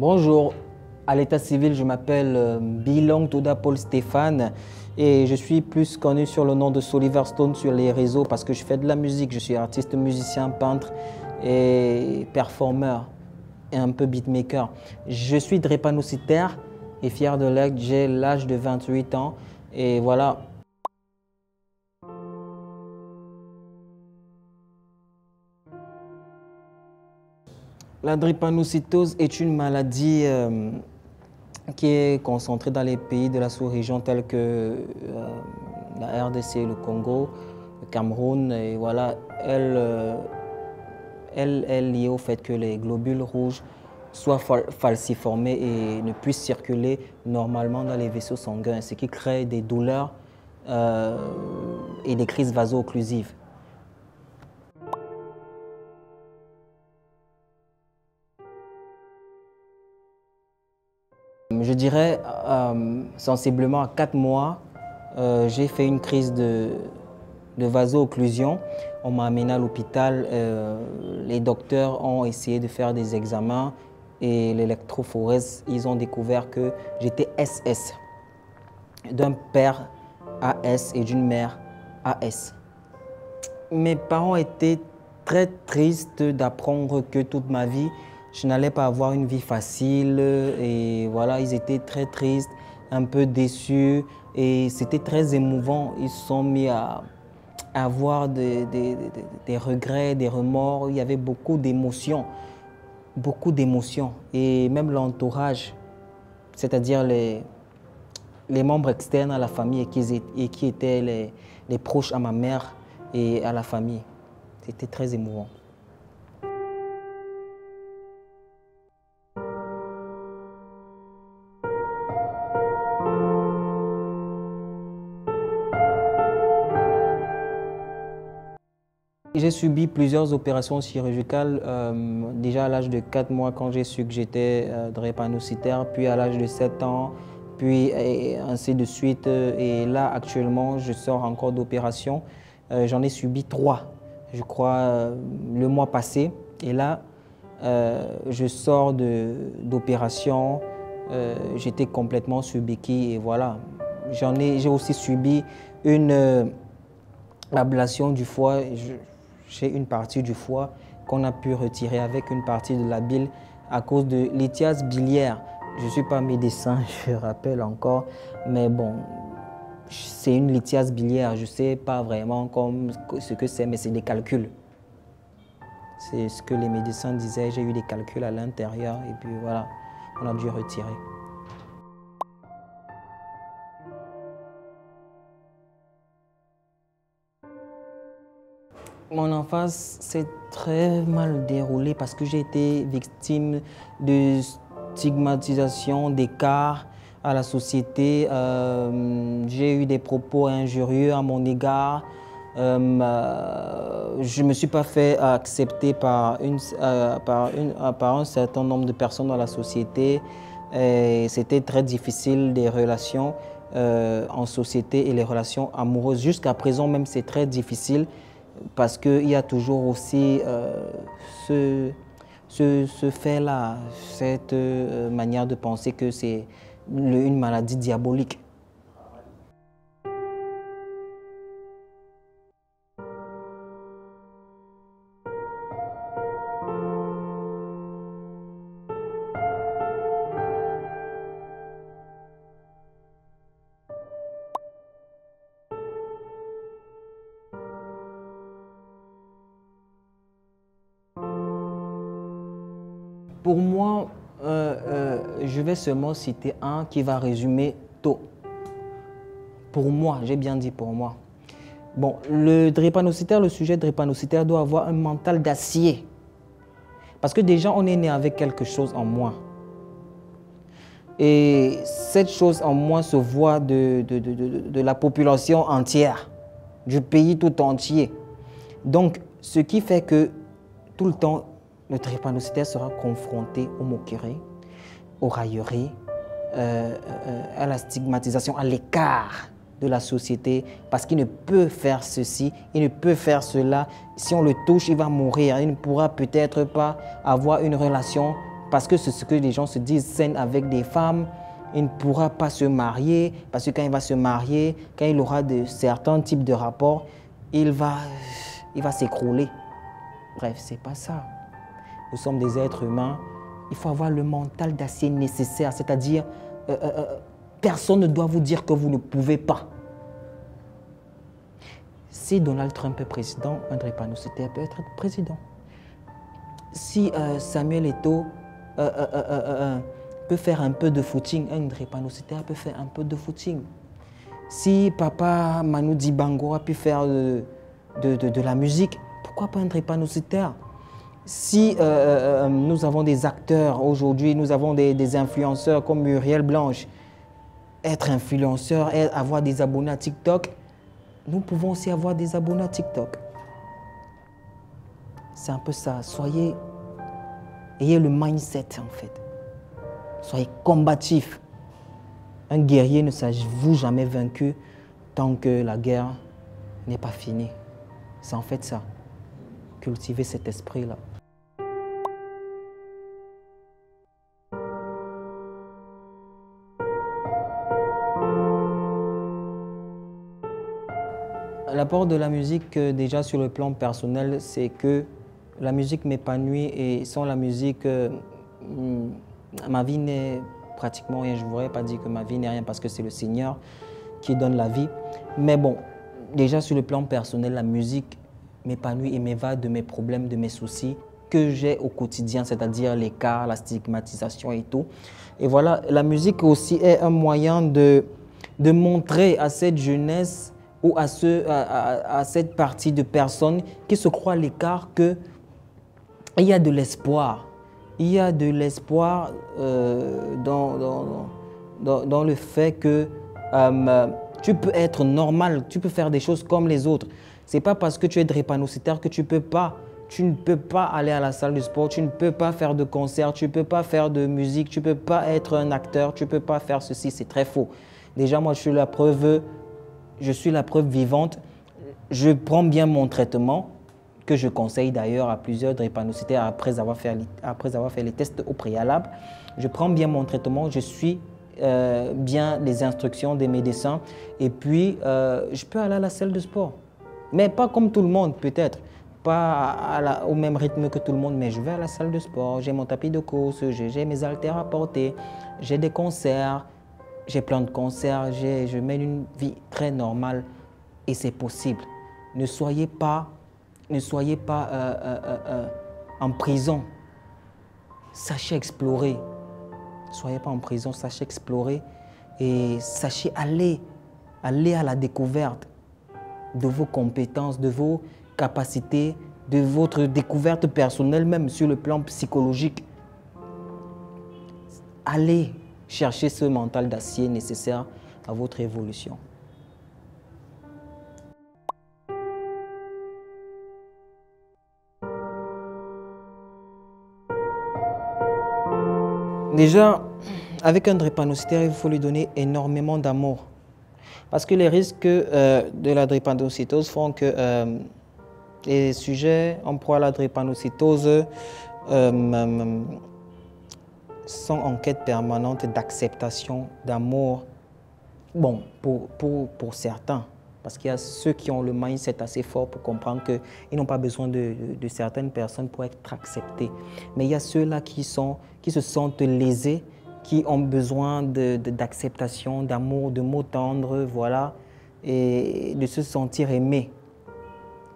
Bonjour, à l'état civil, je m'appelle Bilong Toda Paul Stéphane et je suis plus connu sur le nom de Soliver Stone sur les réseaux parce que je fais de la musique. Je suis artiste, musicien, peintre et performeur et un peu beatmaker. Je suis drépanocytaire et fier de l'être. J'ai l'âge de 28 ans et voilà. La drépanocytose est une maladie qui est concentrée dans les pays de la sous-région tels que la RDC, le Congo, le Cameroun. Et voilà, elle est liée au fait que les globules rouges soient falciformés et ne puissent circuler normalement dans les vaisseaux sanguins, ce qui crée des douleurs et des crises vaso-occlusives. Je dirais sensiblement à 4 mois, j'ai fait une crise de vaso-occlusion. On m'a amené à l'hôpital. Les docteurs ont essayé de faire des examens et l'électrophorèse, ils ont découvert que j'étais SS, d'un père AS et d'une mère AS. Mes parents étaient très tristes d'apprendre que toute ma vie, je n'allais pas avoir une vie facile et voilà, ils étaient très tristes, un peu déçus et c'était très émouvant. Ils se sont mis à avoir des regrets, des remords. Il y avait beaucoup d'émotions et même l'entourage, c'est-à-dire les membres externes à la famille et qui étaient les proches à ma mère et à la famille. C'était très émouvant. J'ai subi plusieurs opérations chirurgicales, déjà à l'âge de 4 mois quand j'ai su que j'étais drépanocytaire, puis à l'âge de 7 ans, puis ainsi de suite. Et là, actuellement, je sors encore d'opérations. J'en ai subi 3, je crois, le mois passé. Et là, je sors d'opération. J'étais complètement sur béquille et voilà. J'ai aussi subi une ablation du foie. J'ai une partie du foie qu'on a pu retirer avec une partie de la bile à cause de lithiase biliaire. Je ne suis pas médecin, je rappelle encore, mais bon, c'est une lithiase biliaire. Je ne sais pas vraiment ce que c'est, mais c'est des calculs. C'est ce que les médecins disaient. J'ai eu des calculs à l'intérieur et puis voilà, on a dû retirer. Mon enfance s'est très mal déroulée parce que j'ai été victime de stigmatisation, d'écart à la société. J'ai eu des propos injurieux à mon égard. Je ne me suis pas fait accepter par un certain nombre de personnes dans la société. C'était très difficile des relations en société et les relations amoureuses. Jusqu'à présent même, c'est très difficile. Parce qu'il y a toujours aussi ce fait-là, cette manière de penser que c'est une maladie diabolique. Pour moi, je vais seulement citer un qui va résumer tout. Pour moi, j'ai bien dit pour moi. Bon, le sujet drépanocytaire doit avoir un mental d'acier. Parce que déjà, on est né avec quelque chose en moins. Et cette chose en moins se voit de la population entière, du pays tout entier. Donc, ce qui fait que tout le temps, le drépanocytaire sera confronté aux moqueries, aux railleries, à la stigmatisation, à l'écart de la société parce qu'il ne peut faire ceci, il ne peut faire cela. Si on le touche, il va mourir. Il ne pourra peut-être pas avoir une relation Parce que c'est ce que les gens se disent, scène avec des femmes, il ne pourra pas se marier, parce que quand il va se marier, quand il aura de certains types de rapports, il va s'écrouler. Bref, c'est pas ça. Nous sommes des êtres humains. Il faut avoir le mental d'acier nécessaire, c'est-à-dire personne ne doit vous dire que vous ne pouvez pas. Si Donald Trump est président, un drépanocytaire peut être président. Si Samuel Eto'o peut faire un peu de footing, un drépanocytaire peut faire un peu de footing. Si papa Manu Dibango a pu faire de la musique, pourquoi pas un drépanocytaire? Si nous avons des acteurs aujourd'hui, nous avons des influenceurs comme Muriel Blanche, être influenceur, avoir des abonnés à TikTok, nous pouvons aussi avoir des abonnés à TikTok. C'est un peu ça. Ayez le mindset en fait. Soyez combatif. Un guerrier ne s'avoue jamais vaincu tant que la guerre n'est pas finie. C'est en fait ça. Cultiver cet esprit-là. L'apport de la musique, déjà sur le plan personnel, c'est que la musique m'épanouit et sans la musique, ma vie n'est pratiquement rien. Je ne voudrais pas dire que ma vie n'est rien parce que c'est le Seigneur qui donne la vie. Mais bon, déjà sur le plan personnel, la musique m'épanouit et m'évade de mes problèmes, de mes soucis que j'ai au quotidien, c'est-à-dire l'écart, la stigmatisation et tout. Et voilà, la musique aussi est un moyen de montrer à cette jeunesse ou à cette partie de personnes qui se croient à l'écart qu'il y a de l'espoir. Il y a de l'espoir dans le fait que tu peux être normal, tu peux faire des choses comme les autres. Ce n'est pas parce que tu es drépanocytaire que tu ne peux pas aller à la salle de sport, tu ne peux pas faire de concert, tu ne peux pas faire de musique, tu ne peux pas être un acteur, tu ne peux pas faire ceci, c'est très faux. Déjà, moi, je suis la preuve vivante. Je prends bien mon traitement, que je conseille d'ailleurs à plusieurs drépanocytaires après avoir fait les tests au préalable. Je prends bien mon traitement, je suis bien les instructions des médecins et puis je peux aller à la salle de sport. Mais pas comme tout le monde peut-être, pas au même rythme que tout le monde, mais je vais à la salle de sport, j'ai mon tapis de course, j'ai mes haltères à porter, j'ai des concerts, j'ai plein de concerts, je mène une vie très normale et c'est possible. Ne soyez pas en prison. Sachez explorer. Ne soyez pas en prison, sachez explorer et sachez aller à la découverte de vos compétences, de vos capacités, de votre découverte personnelle, même sur le plan psychologique. Allez chercher ce mental d'acier nécessaire à votre évolution. Déjà, avec un drépanocytaire, il faut lui donner énormément d'amour. Parce que les risques de la drépanocytose font que les sujets en proie à la drépanocytose sont en quête permanente d'acceptation, d'amour. Bon, pour certains, parce qu'il y a ceux qui ont le mindset assez fort pour comprendre qu'ils n'ont pas besoin de certaines personnes pour être acceptés. Mais il y a ceux-là qui se sentent lésés, qui ont besoin d'acceptation, d'amour, de mots tendres, voilà, et de se sentir aimés.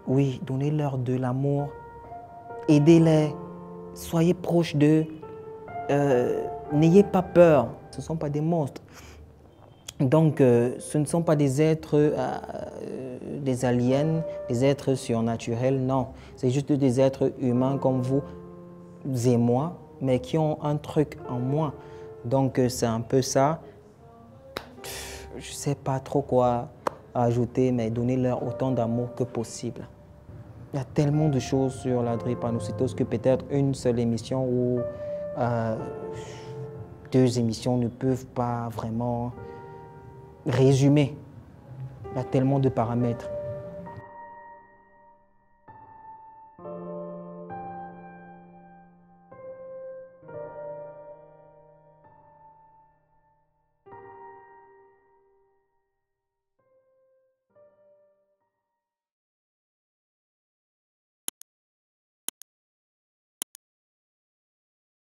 Oui, donnez-leur de l'amour, aidez-les, soyez proches d'eux, n'ayez pas peur, ce ne sont pas des monstres. Donc, ce ne sont pas des êtres, des aliens, des êtres surnaturels, non. C'est juste des êtres humains comme vous et moi, mais qui ont un truc en moi. Donc, c'est un peu ça. Je ne sais pas trop quoi ajouter, mais donnez-leur autant d'amour que possible. Il y a tellement de choses sur la drépanocytose que peut-être une seule émission ou 2 émissions ne peuvent pas vraiment résumer. Il y a tellement de paramètres.